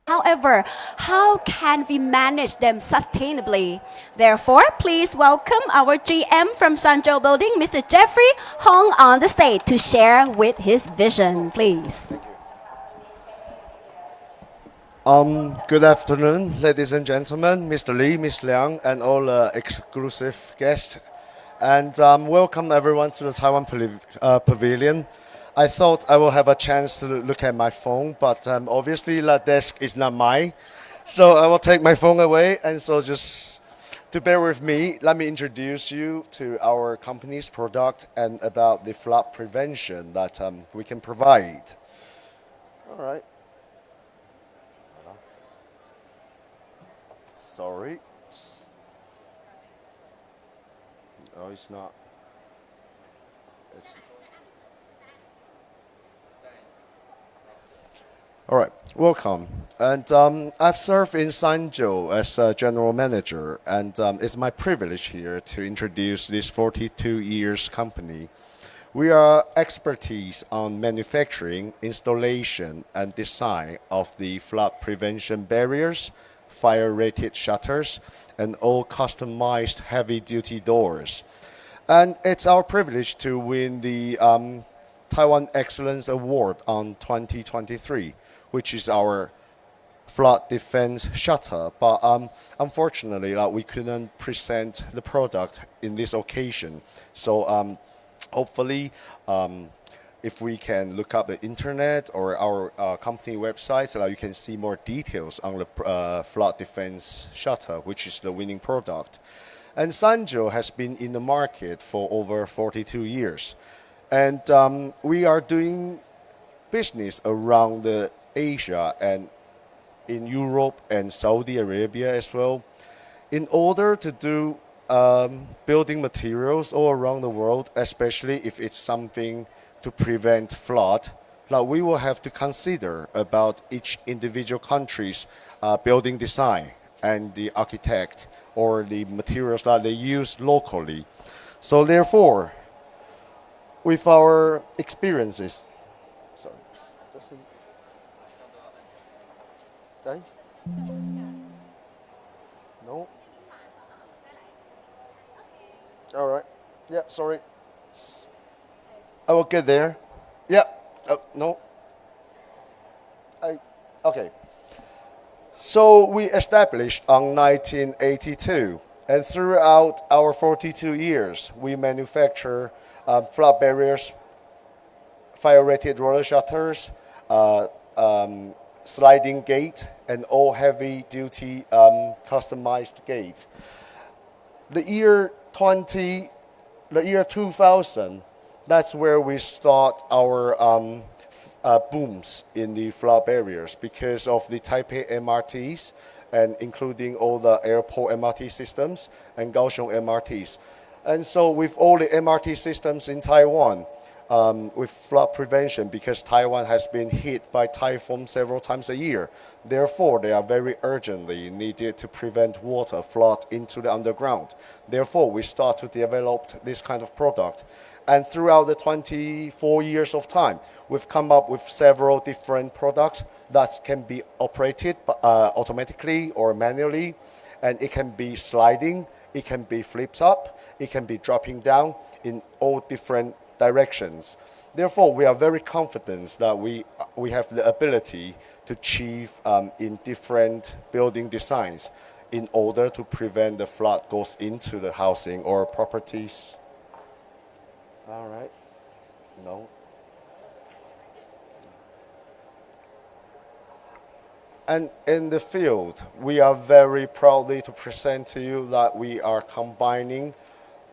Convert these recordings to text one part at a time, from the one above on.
However, how can we manage them sustainably? Therefore, please welcome our GM from Sanjo Building, Mr. Jeffrey Hong, on the stage to share with his vision, please. Good afternoon, ladies and gentlemen, Mr. Lee, Ms. Liang, and all exclusive guests. And welcome everyone to the Taiwan Pavilion. I thought I will have a chance to look at my phone, but obviously the desk is not mine. So I will take my phone away, and so just to bear with me, let me introduce you to our company's product and about the flood prevention that we can provide. All right. Sorry. No, it's not. All right, welcome. And I've served in Sanjo as a general manager, and it's my privilege here to introduce this 42 years company. We are expertise on manufacturing, installation, and design of the flood prevention barriers, fire-rated shutters, and all customized heavy-duty doors. And it's our privilege to win the Taiwan Excellence Award on 2023, which is our flood defense shutter. But unfortunately, we couldn't present the product in this occasion. So hopefully, if we can look up the internet or our company website, so that you can see more details on the flood defense shutter, which is the winning product. And Sanjo has been in the market for over 42 years. And we are doing business around the Asia and in Europe and Saudi Arabia as well. In order to do building materials all around the world, especially if it's something to prevent flood, we will have to consider about each individual country's building design and the architect or the materials that they use locally. So therefore, with our experiences, okay? No? All right. Yeah, sorry. I will get there. Yeah. No. Okay. So we established on 1982, and throughout our 42 years, we manufacture flood barriers, fire-rated roller shutters, sliding gate, and all heavy-duty customized gate. The year 2000, that's where we start our booms in the flood barriers because of the Taipei MRTs, and including all the airport MRT systems and Kaohsiung MRTs. And so with all the MRT systems in Taiwan, with flood prevention, because Taiwan has been hit by typhoon several times a year. Therefore, they are very urgently needed to prevent water flood into the underground. Therefore, we start to develop this kind of product. And throughout the 24 years of time, we've come up with several different products that can be operated automatically or manually. And it can be sliding, it can be flipped up, it can be dropping down in all different directions. Therefore, we are very confident that we have the ability to achieve in different building designs in order to prevent the flood goes into the housing or properties. All right. No. And in the field, we are very proudly to present to you that we are combining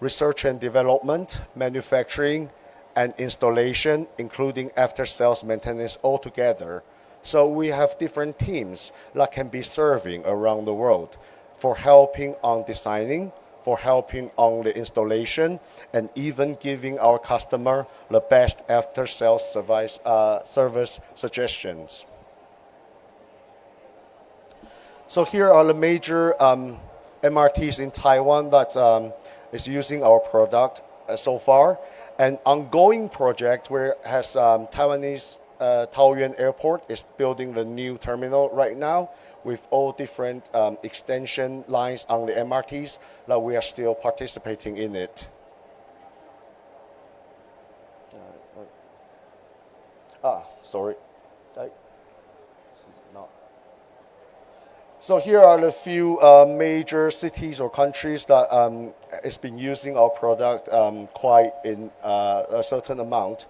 research and development, manufacturing, and installation, including after-sales maintenance all together. So we have different teams that can be serving around the world for helping on designing, for helping on the installation, and even giving our customer the best after-sales service suggestions. So here are the major MRTs in Taiwan that is using our product so far. An ongoing project where has Taiwanese Taoyuan Airport is building the new terminal right now with all different extension lines on the MRTs that we are still participating in it. Sorry. This is not. So here are the few major cities or countries that has been using our product quite in a certain amount,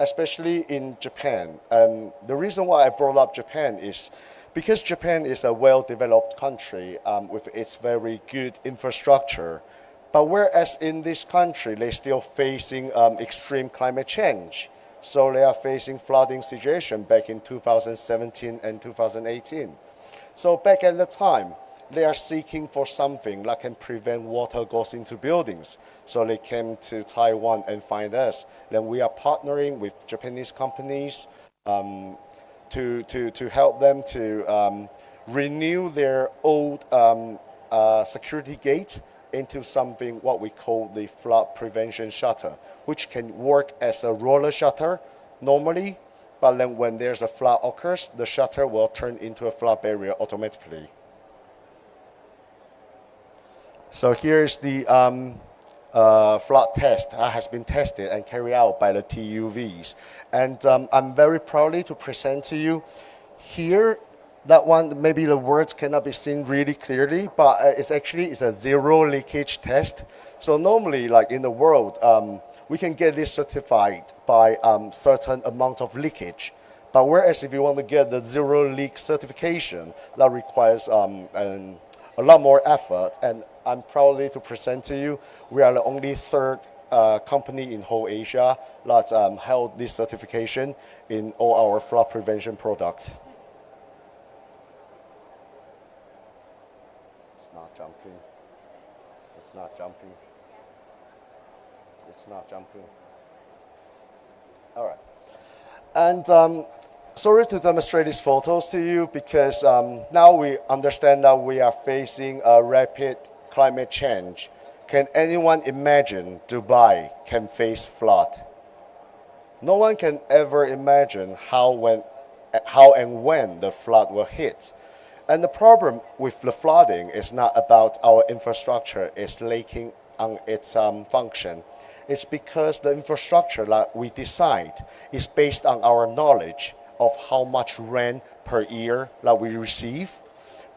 especially in Japan. And the reason why I brought up Japan is because Japan is a well-developed country with its very good infrastructure. But whereas in this country, they're still facing extreme climate change. So they are facing flooding situation back in 2017 and 2018. So back at the time, they are seeking for something that can prevent water goes into buildings. So they came to Taiwan and find us. Then we are partnering with Japanese companies to help them to renew their old security gate into something what we call the flood prevention shutter, which can work as a roller shutter normally, but then when there's a flood occurs, the shutter will turn into a flood barrier automatically. So here is the flood test that has been tested and carried out by the TUVs. And I'm very proudly to present to you here. That one, maybe the words cannot be seen really clearly, but it's a zero leakage test. So normally, like in the world, we can get this certified by certain amount of leakage. But whereas if you want to get the zero leak certification, that requires a lot more effort. And I'm proudly to present to you, we are the only third company in whole Asia that held this certification in all our flood prevention products. Jumping. It's not jumping. It's not jumping. All right. And sorry to demonstrate these photos to you because now we understand that we are facing a rapid climate change. Can anyone imagine Dubai can face flood? No one can ever imagine how and when the flood will hit. And the problem with the flooding is not about our infrastructure is lacking on its function. It's because the infrastructure that we decide is based on our knowledge of how much rain per year that we receive.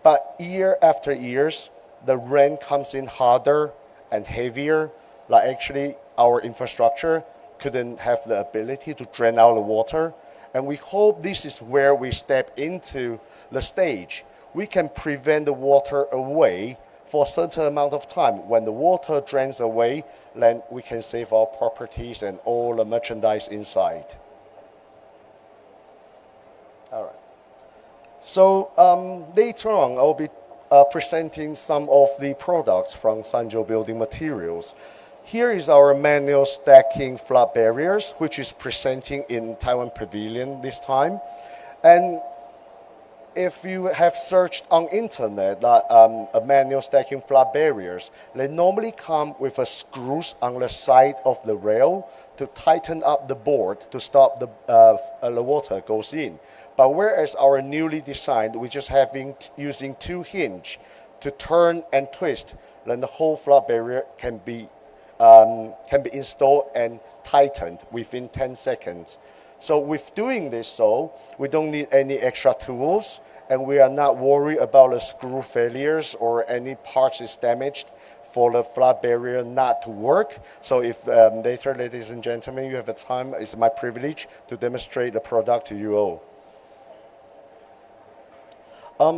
But year after years, the rain comes in harder and heavier. Like actually our infrastructure couldn't have the ability to drain out the water. And we hope this is where we step into the stage. We can prevent the water away for a certain amount of time. When the water drains away, then we can save our properties and all the merchandise inside. All right. So later on, I'll be presenting some of the products from Sanjo Building Materials. Here is our manual stacking flood barriers, which is presenting in Taiwan Pavilion this time. And if you have searched on internet that a manual stacking flood barriers, they normally come with a screws on the side of the rail to tighten up the board to stop the water goes in. But whereas our newly designed, we're just using two hinge to turn and twist, then the whole flood barrier can be installed and tightened within 10 seconds. So with doing this, so we don't need any extra tools, and we are not worried about the screw failures or any parts is damaged for the flood barrier not to work. So if later, ladies and gentlemen, you have the time, it's my privilege to demonstrate the product to you all.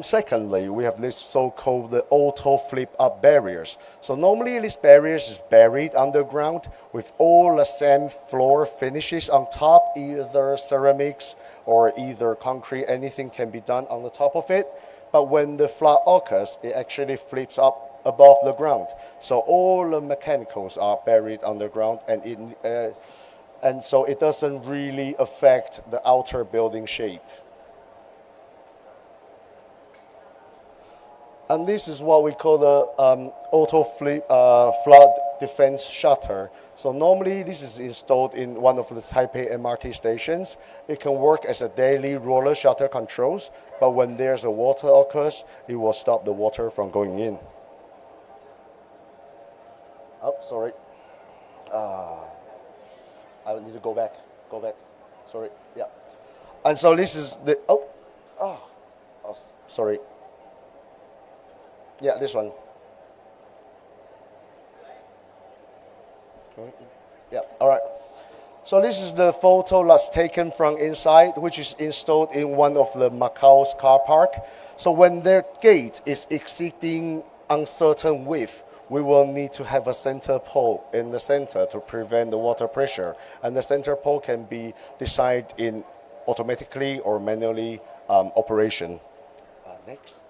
Secondly, we have this so-called the auto flip-up barriers. So normally these barriers is buried underground with all the same floor finishes on top, either ceramics or either concrete, anything can be done on the top of it. But when the flood occurs, it actually flips up above the ground. So all the mechanicals are buried underground, and so it doesn't really affect the outer building shape. And this is what we call the flood defense shutter. So normally this is installed in one of the Taipei MRT stations. It can work as a daily roller shutter controls, but when there's a water occurs, it will stop the water from going in. Oh, sorry. I need to go back. Sorry, yeah. And so this is the, sorry. Yeah, this one. Yeah, all right. So this is the photo that's taken from inside, which is installed in one of the Macau's car park. So when their gate is exceeding uncertain width, we will need to have a center pole in the center to prevent the water pressure. And the center pole can be decided in automatically or manually operation. Next.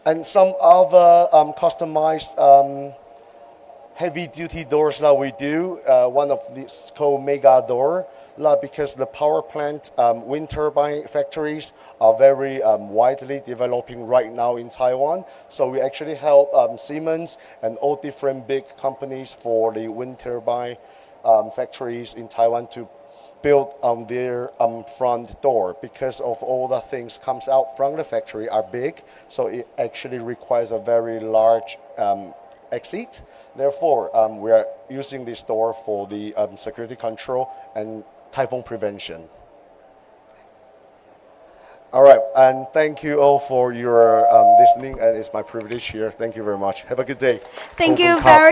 And some other customized heavy-duty doors that we do. One of these called Mega Door, because the power plant wind turbine factories are very widely developing right now in Taiwan. So we actually help Siemens and all different big companies for the wind turbine factories in Taiwan to build on their front door, because of all the things comes out from the factory are big, so it actually requires a very large exit. Therefore, we are using this door for the security control and typhoon prevention. All right, and thank you all for your listening, and it's my privilege here. Thank you very much. Have a good day. Thank you very